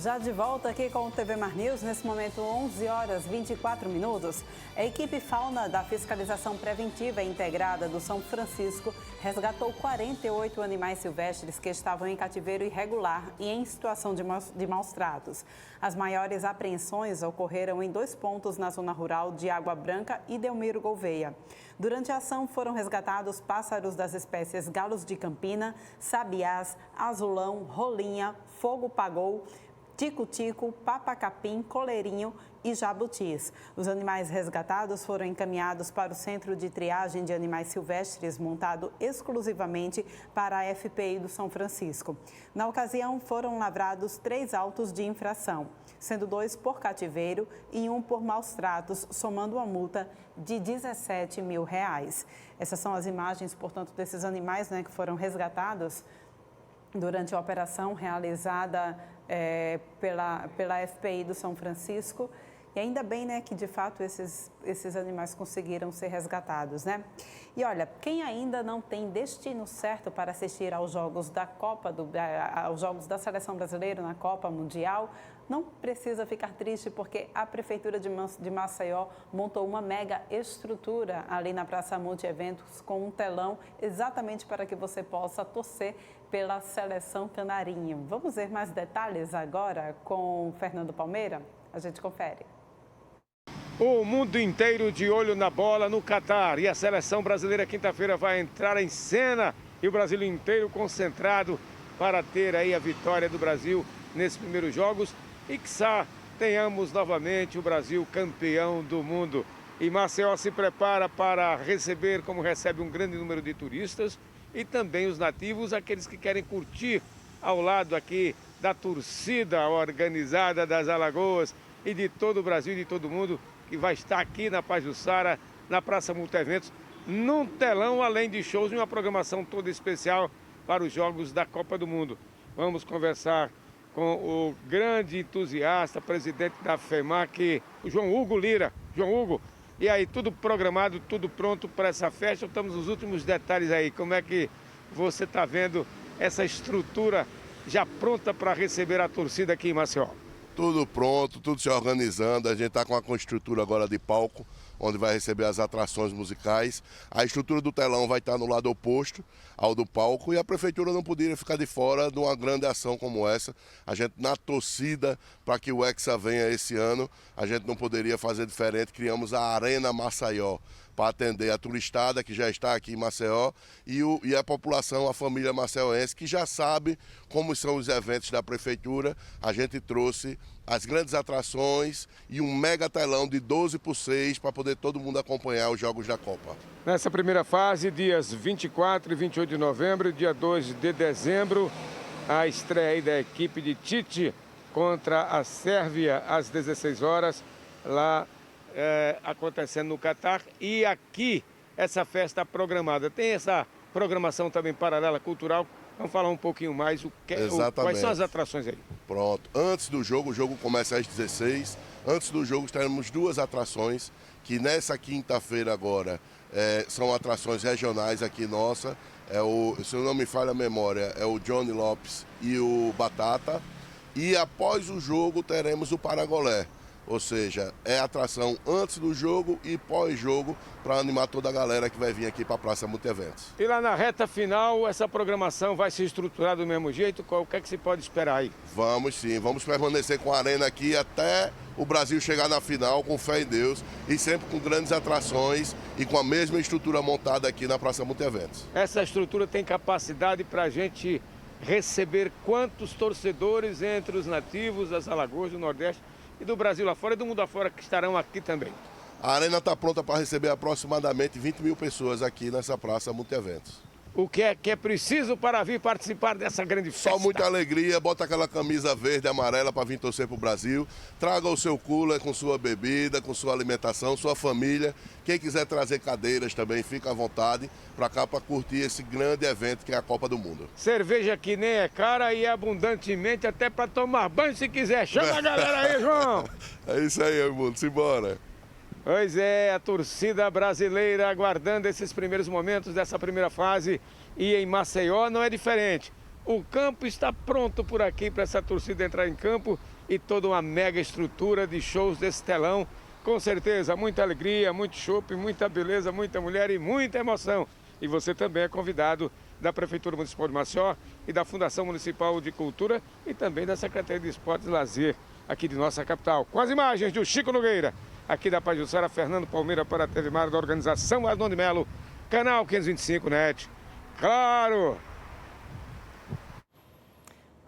Já de volta aqui com o TV Mar News, nesse momento 11 horas 24 minutos. A equipe Fauna da Fiscalização Preventiva Integrada do São Francisco resgatou 48 animais silvestres que estavam em cativeiro irregular e em situação de maus tratos. As maiores apreensões ocorreram em 2 pontos na zona rural de Água Branca e Delmiro Gouveia. Durante a ação foram resgatados pássaros das espécies galos de Campina, sabiás, azulão, rolinha, fogo-pagou, tico-tico, papa-capim, coleirinho e jabutis. Os animais resgatados foram encaminhados para o Centro de Triagem de Animais Silvestres, montado exclusivamente para a FPI do São Francisco. Na ocasião, foram lavrados 3 autos de infração, sendo 2 por cativeiro e 1 por maus tratos, somando uma multa de R$17 mil. Essas são as imagens, portanto, desses animais, que foram resgatados durante a operação realizada pela FPI do São Francisco. E ainda bem, que de fato esses animais conseguiram ser resgatados, E olha, quem ainda não tem destino certo para assistir aos jogos aos jogos da Seleção Brasileira na Copa Mundial, não precisa ficar triste, porque a Prefeitura de Maceió montou uma mega estrutura ali na Praça Multieventos com um telão exatamente para que você possa torcer pela Seleção Canarinho. Vamos ver mais detalhes agora com o Fernando Palmeira? A gente confere. O mundo inteiro de olho na bola no Catar, e a seleção brasileira quinta-feira vai entrar em cena, e o Brasil inteiro concentrado para ter aí a vitória do Brasil nesses primeiros jogos e quiçá tenhamos novamente o Brasil campeão do mundo. E Maceió se prepara para receber, como recebe, um grande número de turistas e também os nativos, aqueles que querem curtir ao lado aqui da torcida organizada das Alagoas e de todo o Brasil e de todo mundo, que vai estar aqui na Pajuçara, na Praça Multieventos, num telão, além de shows e uma programação toda especial para os Jogos da Copa do Mundo. Vamos conversar com o grande entusiasta, presidente da FEMAC, o João Hugo Lira. João Hugo, e aí, tudo programado, tudo pronto para essa festa? Estamos nos últimos detalhes aí. Como é que você está vendo essa estrutura já pronta para receber a torcida aqui em Maceió? Tudo pronto, tudo se organizando. A gente está com uma estrutura agora de palco, onde vai receber as atrações musicais. A estrutura do telão vai estar no lado oposto ao do palco, e a prefeitura não poderia ficar de fora de uma grande ação como essa. A gente, na torcida para que o Hexa venha esse ano, a gente não poderia fazer diferente. Criamos a Arena Maceió para atender a turistada que já está aqui em Maceió e a população, a família maceioense, que já sabe como são os eventos da prefeitura. A gente trouxe as grandes atrações e um mega telão de 12x6 para poder todo mundo acompanhar os Jogos da Copa. Nessa primeira fase, dias 24 e 28 de novembro, dia 2 de dezembro, a estreia aí da equipe de Tite contra a Sérvia às 16 horas, lá acontecendo no Catar. E aqui, essa festa programada. Tem essa programação também paralela, cultural. Vamos falar um pouquinho mais quais são as atrações aí. Pronto. Antes do jogo, o jogo começa às 16. Antes do jogo teremos 2 atrações, que nessa quinta-feira agora são atrações regionais aqui nossa. Se não me falha a memória, é o Johnny Lopes e o Batata. E após o jogo teremos o Paragolé. Ou seja, é atração antes do jogo e pós-jogo para animar toda a galera que vai vir aqui para a Praça Multieventos. E lá na reta final, essa programação vai se estruturar do mesmo jeito? O que é que se pode esperar aí? Vamos sim, vamos permanecer com a arena aqui até o Brasil chegar na final, com fé em Deus, e sempre com grandes atrações e com a mesma estrutura montada aqui na Praça Multieventos. Essa estrutura tem capacidade para a gente receber quantos torcedores entre os nativos das Alagoas, do Nordeste e do Brasil lá fora e do mundo afora que estarão aqui também? A arena está pronta para receber aproximadamente 20 mil pessoas aqui nessa Praça Multieventos. O que é preciso para vir participar dessa grande festa? Só muita alegria, bota aquela camisa verde e amarela para vir torcer para o Brasil. Traga o seu cooler com sua bebida, com sua alimentação, sua família. Quem quiser trazer cadeiras também, fica à vontade para cá para curtir esse grande evento que é a Copa do Mundo. Cerveja que nem é cara e é abundantemente até para tomar banho se quiser. Chama a galera aí, João! É isso aí, meu mundo, simbora! Pois é, a torcida brasileira aguardando esses primeiros momentos dessa primeira fase, e em Maceió não é diferente. O campo está pronto por aqui para essa torcida entrar em campo e toda uma mega estrutura de shows desse telão. Com certeza, muita alegria, muito chopp, muita beleza, muita mulher e muita emoção. E você também é convidado da Prefeitura Municipal de Maceió e da Fundação Municipal de Cultura e também da Secretaria de Esportes e Lazer aqui de nossa capital. Com as imagens do Chico Nogueira, aqui da Pajuçara, Fernando Palmeira para a TV Mar da organização Adão de Melo, canal 525 NET. Claro!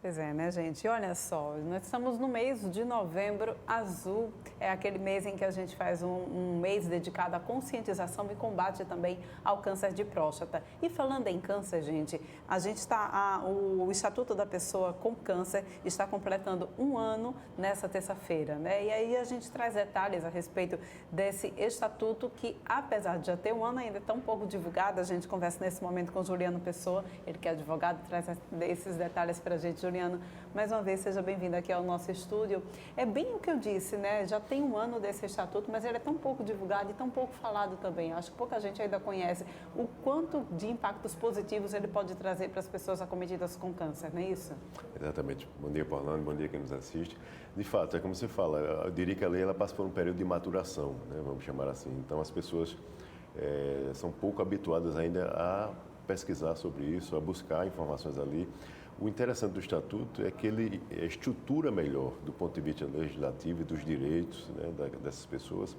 Pois é, né, gente? Olha só, nós estamos no mês de novembro azul. É aquele mês em que a gente faz um mês dedicado à conscientização e combate também ao câncer de próstata. E falando em câncer, gente, a gente está, o Estatuto da Pessoa com Câncer está completando 1 ano nessa terça-feira, né? E aí a gente traz detalhes a respeito desse estatuto que, apesar de já ter 1 ano, ainda é tão pouco divulgado. A gente conversa nesse momento com Juliano Pessoa, ele que é advogado, traz esses detalhes para a gente. Juliano, mais uma vez, seja bem-vindo aqui ao nosso estúdio. É bem o que eu disse, né? Já tem 1 ano desse estatuto, mas ele é tão pouco divulgado e tão pouco falado também. Acho que pouca gente ainda conhece o quanto de impactos positivos ele pode trazer para as pessoas acometidas com câncer, não é isso? Exatamente. Bom dia, Orlando. Bom dia quem nos assiste. De fato, é como você fala, eu diria que a lei ela passa por um período de maturação, né? Vamos chamar assim. Então, as pessoas são pouco habituadas ainda a pesquisar sobre isso, a buscar informações ali. O interessante do Estatuto é que ele estrutura melhor, do ponto de vista legislativo e dos direitos, né, dessas pessoas,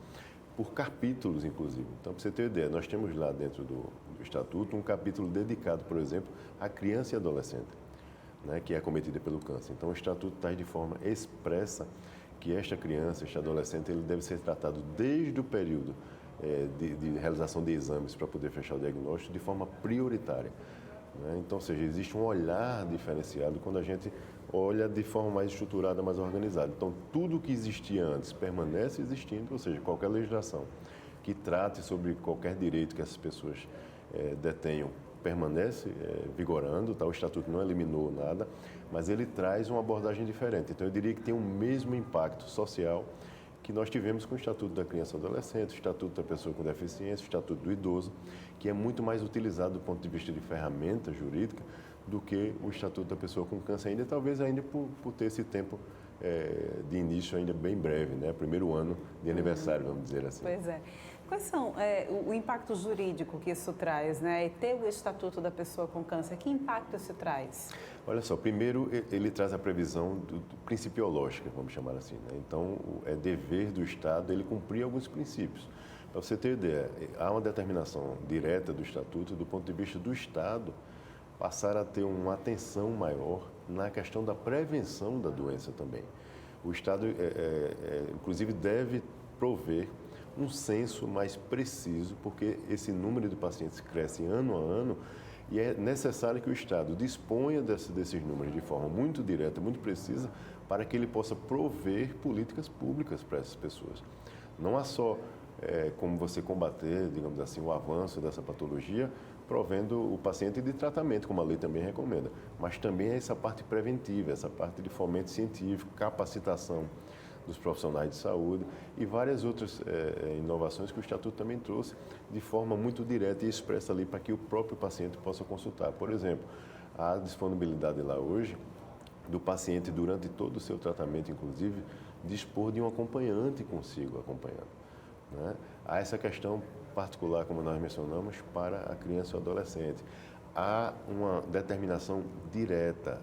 por capítulos, inclusive. Então, para você ter ideia, nós temos lá dentro do Estatuto um capítulo dedicado, por exemplo, à criança e adolescente, né, que é acometida pelo câncer. Então, o Estatuto traz de forma expressa que esta criança, este adolescente, ele deve ser tratado desde o período de realização de exames para poder fechar o diagnóstico de forma prioritária. Então, ou seja, existe um olhar diferenciado quando a gente olha de forma mais estruturada, mais organizada. Então, tudo que existia antes permanece existindo, ou seja, qualquer legislação que trate sobre qualquer direito que essas pessoas detenham permanece vigorando, tá? O Estatuto não eliminou nada, mas ele traz uma abordagem diferente. Então, eu diria que tem o mesmo impacto social que nós tivemos com o Estatuto da Criança e Adolescente, o Estatuto da Pessoa com Deficiência, o Estatuto do Idoso, que é muito mais utilizado do ponto de vista de ferramenta jurídica do que o Estatuto da Pessoa com Câncer, ainda talvez ainda por ter esse tempo de início ainda bem breve, né? Primeiro ano de aniversário, vamos dizer assim. Pois é. Quais são o impacto jurídico que isso traz, né? E ter o Estatuto da Pessoa com Câncer, que impacto isso traz? Olha só, primeiro ele traz a previsão do principiológica, vamos chamar assim, né? Então, é dever do Estado ele cumprir alguns princípios. Para você ter ideia, há uma determinação direta do Estatuto do ponto de vista do Estado passar a ter uma atenção maior na questão da prevenção da doença também. O Estado, inclusive, deve prover um censo mais preciso, porque esse número de pacientes cresce ano a ano e é necessário que o Estado disponha desses números de forma muito direta, muito precisa, para que ele possa prover políticas públicas para essas pessoas. Não há só como você combater, digamos assim, o avanço dessa patologia, provendo o paciente de tratamento, como a lei também recomenda, mas também essa parte preventiva, essa parte de fomento científico, capacitação dos profissionais de saúde e várias outras inovações que o Estatuto também trouxe de forma muito direta e expressa ali para que o próprio paciente possa consultar. Por exemplo, há disponibilidade lá hoje do paciente durante todo o seu tratamento, inclusive, dispor de um acompanhante consigo acompanhando, né? Há essa questão particular, como nós mencionamos, para a criança e o adolescente. Há uma determinação direta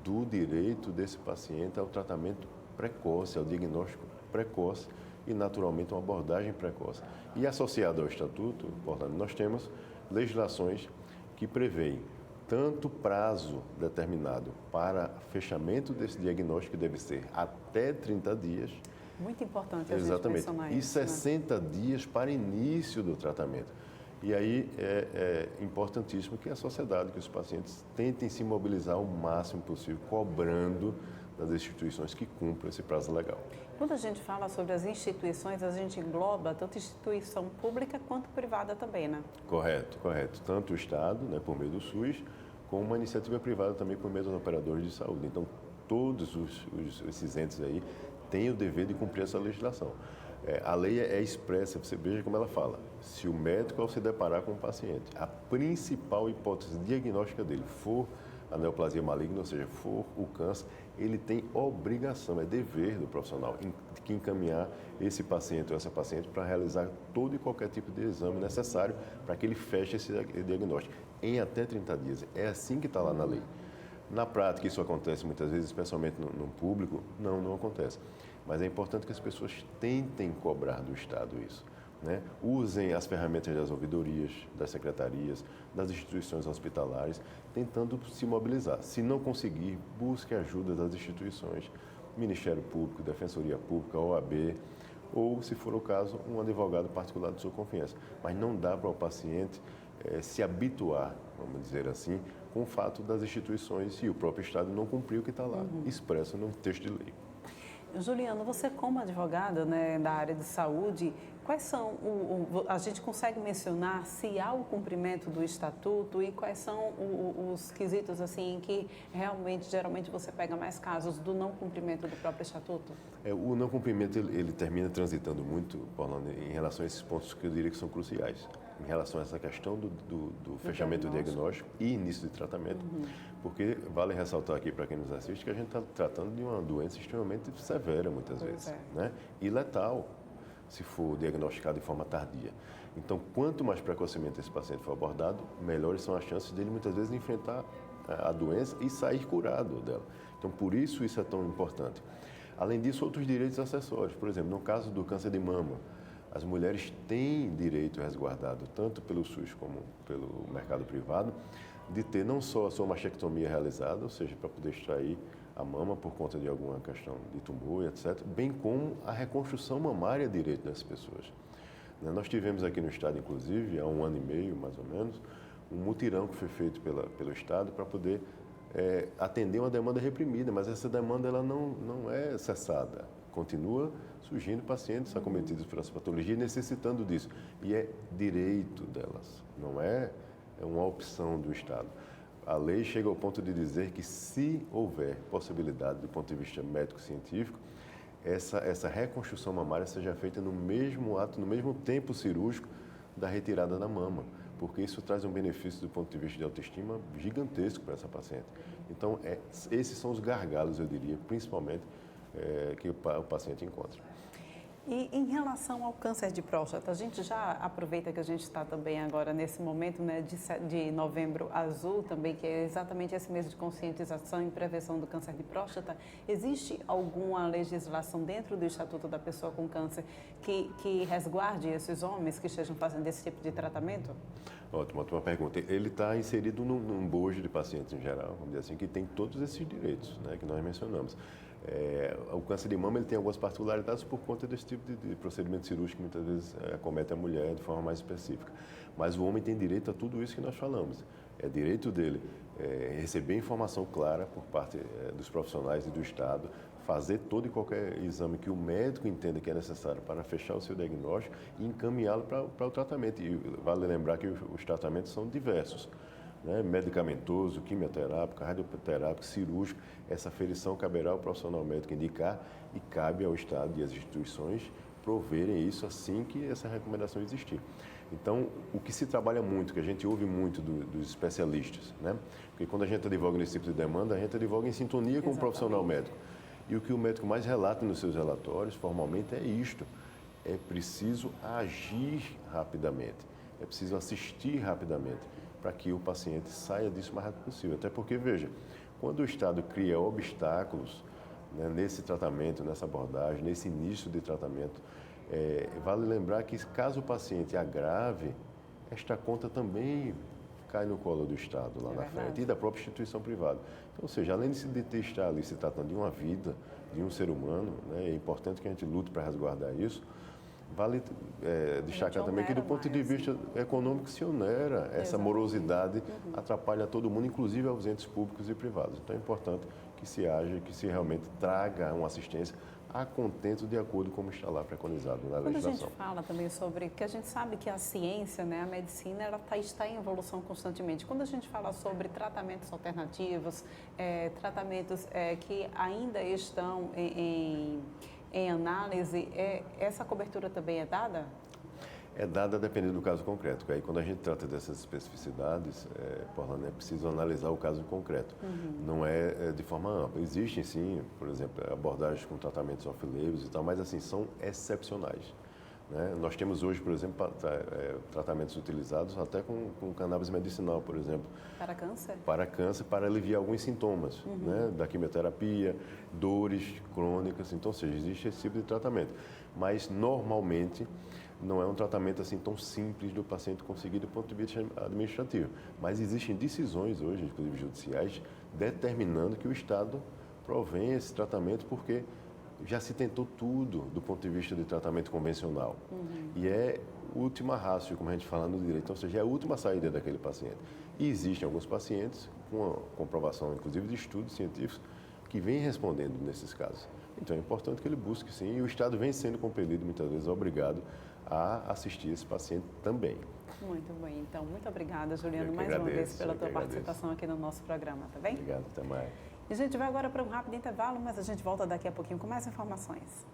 do direito desse paciente ao tratamento precoce, ao diagnóstico precoce e, naturalmente, uma abordagem precoce. E associado ao Estatuto, portanto, nós temos legislações que prevêem tanto prazo determinado para fechamento desse diagnóstico, que deve ser até 30 dias. Muito importante a gente exatamente, mencionar e isso, 60 dias para início do tratamento. E aí é importantíssimo que a sociedade, que os pacientes tentem se mobilizar o máximo possível, cobrando das instituições que cumprem esse prazo legal. Quando a gente fala sobre as instituições, a gente engloba tanto instituição pública quanto privada também, né? Correto, correto. Tanto o Estado, né, por meio do SUS, como uma iniciativa privada também por meio dos operadores de saúde. Então, todos esses entes aí têm o dever de cumprir essa legislação. A lei é expressa, você veja como ela fala. Se o médico, ao se deparar com o paciente, a principal hipótese diagnóstica dele for a neoplasia maligna, ou seja, for o câncer, ele tem obrigação, é dever do profissional que encaminhar esse paciente ou essa paciente para realizar todo e qualquer tipo de exame necessário para que ele feche esse diagnóstico em até 30 dias. É assim que está lá na lei. Na prática, isso acontece muitas vezes, especialmente no público? Não acontece. Mas é importante que as pessoas tentem cobrar do Estado isso. Né? Usem as ferramentas das ouvidorias, das secretarias, das instituições hospitalares, tentando se mobilizar. Se não conseguir, busque a ajuda das instituições, Ministério Público, Defensoria Pública, OAB, ou, se for o caso, um advogado particular de sua confiança. Mas não dá para o paciente se habituar, vamos dizer assim, com o fato das instituições e o próprio Estado não cumprir o que está lá, expresso no texto de lei. Juliano, você como advogado, né, da área de saúde, quais são, a gente consegue mencionar se há o cumprimento do estatuto e quais são os quesitos assim que realmente, geralmente você pega mais casos do não cumprimento do próprio estatuto? O não cumprimento, ele termina transitando muito, Orlando, em relação a esses pontos que eu diria que são cruciais. Em relação a essa questão do fechamento do diagnóstico e início de tratamento, porque vale ressaltar aqui para quem nos assiste que a gente está tratando de uma doença extremamente severa, muitas vezes, né? E letal, se for diagnosticado de forma tardia. Então, quanto mais precocemente esse paciente for abordado, melhores são as chances dele, muitas vezes, enfrentar a doença e sair curado dela. Então, por isso é tão importante. Além disso, outros direitos acessórios. Por exemplo, no caso do câncer de mama, as mulheres têm direito resguardado, tanto pelo SUS como pelo mercado privado, de ter não só a sua mastectomia realizada, ou seja, para poder extrair a mama por conta de alguma questão de tumor, etc., bem como a reconstrução mamária direito das pessoas. Nós tivemos aqui no Estado, inclusive, há 1 ano e meio, mais ou menos, um mutirão que foi feito pelo Estado para poder atender uma demanda reprimida, mas essa demanda ela não é cessada. Continua surgindo pacientes acometidos por essa patologia necessitando disso. E é direito delas, não é uma opção do Estado. A lei chega ao ponto de dizer que se houver possibilidade, do ponto de vista médico-científico, essa reconstrução mamária seja feita no mesmo ato, no mesmo tempo cirúrgico da retirada da mama, porque isso traz um benefício do ponto de vista de autoestima gigantesco para essa paciente. Então, esses são os gargalos, eu diria, principalmente, que o paciente encontra. E em relação ao câncer de próstata, a gente já aproveita que a gente está também agora nesse momento, né, de Novembro Azul também, que é exatamente esse mês de conscientização e prevenção do câncer de próstata. Existe alguma legislação dentro do Estatuto da Pessoa com Câncer que resguarde esses homens que estejam fazendo esse tipo de tratamento? Ótima pergunta. Ele está inserido num bojo de pacientes em geral, vamos dizer assim, que tem todos esses direitos, né, que nós mencionamos. O câncer de mama ele tem algumas particularidades por conta desse tipo de procedimento cirúrgico que muitas vezes acomete a mulher de forma mais específica. Mas o homem tem direito a tudo isso que nós falamos. É direito dele receber informação clara por parte dos profissionais e do Estado, fazer todo e qualquer exame que o médico entenda que é necessário para fechar o seu diagnóstico e encaminhá-lo para o tratamento. E vale lembrar que os tratamentos são diversos. Né, medicamentoso, quimioterápico, radioterápico, cirúrgico, essa aferição caberá ao profissional médico indicar e cabe ao Estado e às instituições proverem isso assim que essa recomendação existir. Então, o que se trabalha muito, que a gente ouve muito dos especialistas, né? Porque quando a gente advoga nesse tipo de demanda, a gente advoga em sintonia com o profissional médico. E o que o médico mais relata nos seus relatórios, formalmente, é isto. É preciso agir rapidamente, é preciso assistir rapidamente, para que o paciente saia disso o mais rápido possível. Até porque, veja, quando o Estado cria obstáculos, né, nesse tratamento, nessa abordagem, nesse início de tratamento, vale lembrar que caso o paciente agrave, esta conta também cai no colo do Estado lá na frente e da própria instituição privada. Então, ou seja, além de estar ali se tratando de uma vida, de um ser humano, né, é importante que a gente lute para resguardar isso. Vale destacar também que, do ponto de vista econômico, se onera essa morosidade, atrapalha todo mundo, inclusive aos entes públicos e privados. Então, é importante que se haja, que se realmente traga uma assistência a contento de acordo com como está lá preconizado na legislação. Quando a gente fala também sobre, que a gente sabe que a ciência, né, a medicina, ela está em evolução constantemente. Quando a gente fala sobre tratamentos alternativos, tratamentos que ainda estão em análise, essa cobertura também é dada? é dada a depender do caso concreto. Aí, quando a gente trata dessas especificidades, Paulana, é preciso analisar o caso concreto. Não é de forma ampla. Existem, sim, por exemplo, abordagens com tratamentos off-labels e tal, mas, assim, são excepcionais. Né? Nós temos hoje, por exemplo, tratamentos utilizados até com cannabis medicinal, por exemplo. Para câncer? Para câncer, para aliviar alguns sintomas, né? Da quimioterapia, dores crônicas. Então, ou seja, existe esse tipo de tratamento. Mas, normalmente, não é um tratamento assim tão simples do paciente conseguir do ponto de vista administrativo. Mas existem decisões hoje, inclusive judiciais, determinando que o Estado provenha esse tratamento porque já se tentou tudo do ponto de vista de tratamento convencional. E é última ratio, como a gente fala no direito, ou seja, é a última saída daquele paciente. E existem alguns pacientes, com a comprovação, inclusive, de estudos científicos, que vêm respondendo nesses casos. Então, é importante que ele busque, sim, e o Estado vem sendo compelido, muitas vezes, obrigado a assistir esse paciente também. Muito bem. Então, muito obrigada, Juliano, uma vez pela tua participação aqui no nosso programa, tá bem? Obrigado, até mais. E a gente vai agora para um rápido intervalo, mas a gente volta daqui a pouquinho com mais informações.